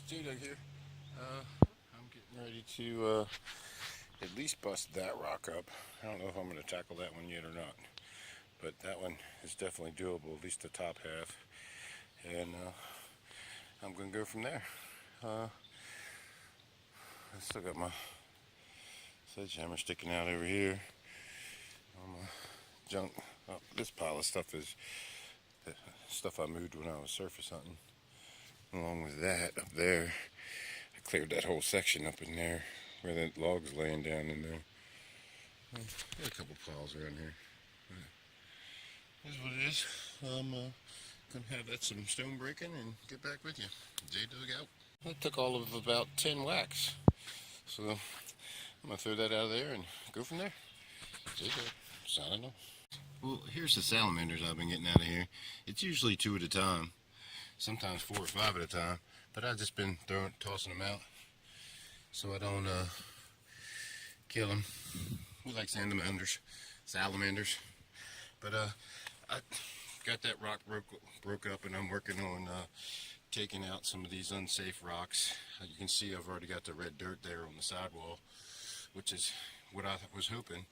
Cellar Dig here. I'm getting ready to at least bust that rock up. I don't know if I'm going to tackle that one yet or not, but that one is definitely doable, at least the top half. And I'm going to go from there. I still got my sledgehammer sticking out over here. All my junk. Oh, this pile of stuff is the stuff I moved when I was surface hunting. Along with that, up there, I cleared that whole section up in there where that log's laying down in there. Got a couple piles around here. Here's what it is. I'm gonna have that some stone breaking and get back with you. J-Dug out. That took all of about 10 whacks. So I'm gonna throw that out of there and go from there. J-Dug, signing off. Well, here's the salamanders I've been getting out of here. It's usually 2 at a time, sometimes 4 or 5 at a time, but I've just been tossing them out so I don't kill them. We like salamanders. But I got that rock broke up, and I'm working on taking out some of these unsafe rocks. You can see I've already got the red dirt there on the sidewall, which is what I was hoping,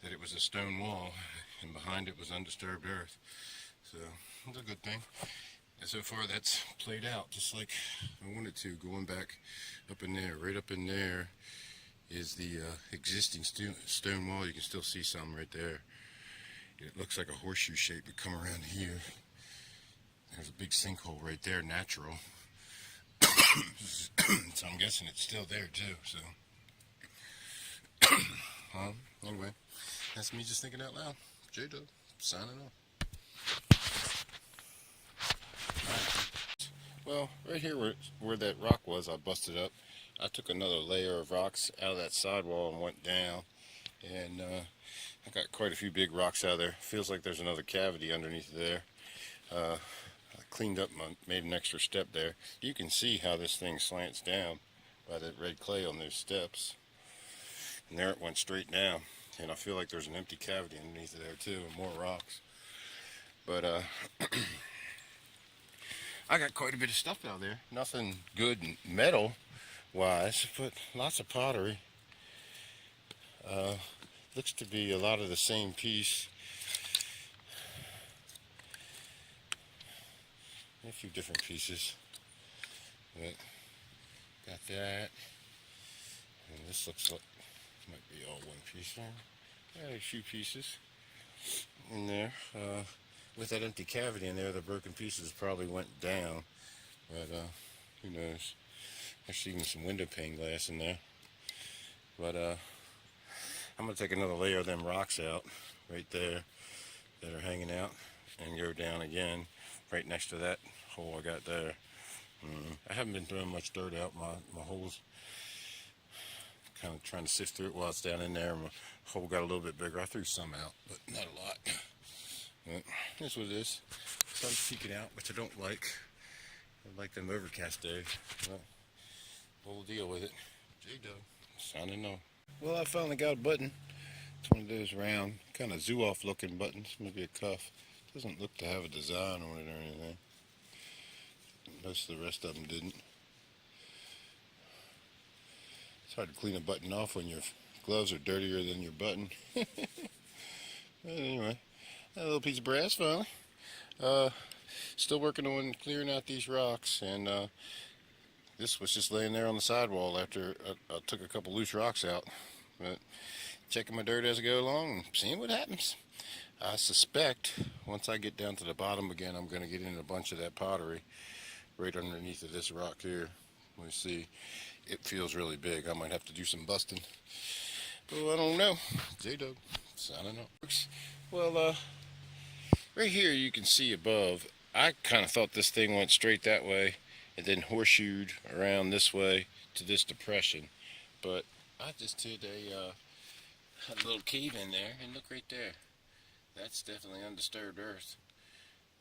that it was a stone wall, and behind it was undisturbed earth. So it's a good thing. And so far that's played out just like I wanted to. Going back up in there, right up in there is the existing stone wall. You can still see some right there. It looks like a horseshoe shape would come around here. There's a big sinkhole right there, natural. So I'm guessing it's still there too. So anyway, that's me just thinking out loud. J-Dub, signing off. Well, right here where that rock was, I busted up. I took another layer of rocks out of that sidewall and went down. And I got quite a few big rocks out of there. Feels like there's another cavity underneath there. I cleaned up, made an extra step there. You can see how this thing slants down by that red clay on those steps. And there it went straight down. And I feel like there's an empty cavity underneath there too, and more rocks. But I got quite a bit of stuff out there. Nothing good metal wise, but lots of pottery. Looks to be a lot of the same piece. A few different pieces. But got that. And this looks like might be all one piece there. Got a few pieces in there. With that empty cavity in there, the broken pieces probably went down. But who knows? There's even some window pane glass in there. But I'm going to take another layer of them rocks out right there that are hanging out and go down again right next to that hole I got there. I haven't been throwing much dirt out. My hole's kind of trying to sift through it while it's down in there. My hole got a little bit bigger. I threw some out, but not a lot. But that's what it is. Sun's peeking out, which I don't like. I like them overcast days. But we'll deal with it. J-Dub, signing off. Well, I finally got a button. It's one of those round, kind of zoo-off looking buttons. Maybe a cuff. Doesn't look to have a design on it or anything. Most of the rest of them didn't. It's hard to clean a button off when your gloves are dirtier than your button. But anyway, a little piece of brass finally. Still working on clearing out these rocks, and this was just laying there on the sidewall after I took a couple loose rocks out. But checking my dirt as I go along and seeing what happens. I suspect once I get down to the bottom again, I'm going to get in a bunch of that pottery right underneath of this rock here. Let me see. It feels really big. I might have to do some busting. But I don't know. J-Dub, signing off. Well, right here you can see above, I kind of thought this thing went straight that way and then horseshoed around this way to this depression. But I just did a little cave in there, and look right there. That's definitely undisturbed earth.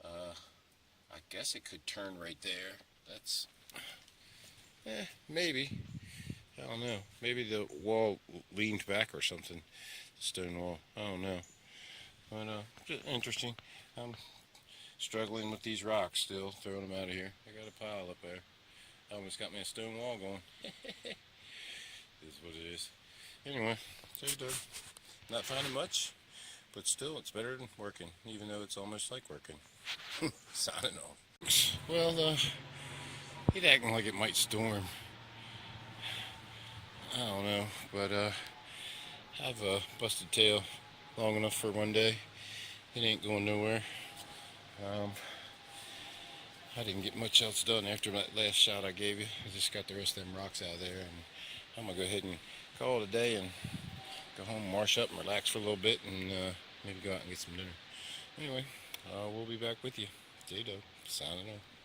I guess it could turn right there. That's, maybe. I don't know. Maybe the wall leaned back or something. The stone wall. I don't know. But just interesting. I'm struggling with these rocks still, throwing them out of here. I got a pile up there. I almost got me a stone wall going. Is what it is. Anyway, so Doug. Not finding much, but still it's better than working, even though it's almost like working. Signing off. Well, it acting like it might storm. I don't know, but I've busted tail long enough for one day. It ain't going nowhere. I didn't get much else done after that last shot I gave you. I just got the rest of them rocks out of there, and I'm gonna go ahead and call it a day and go home, wash up, and relax for a little bit, and maybe go out and get some dinner. Anyway, we'll be back with you. J-Dub, signing off.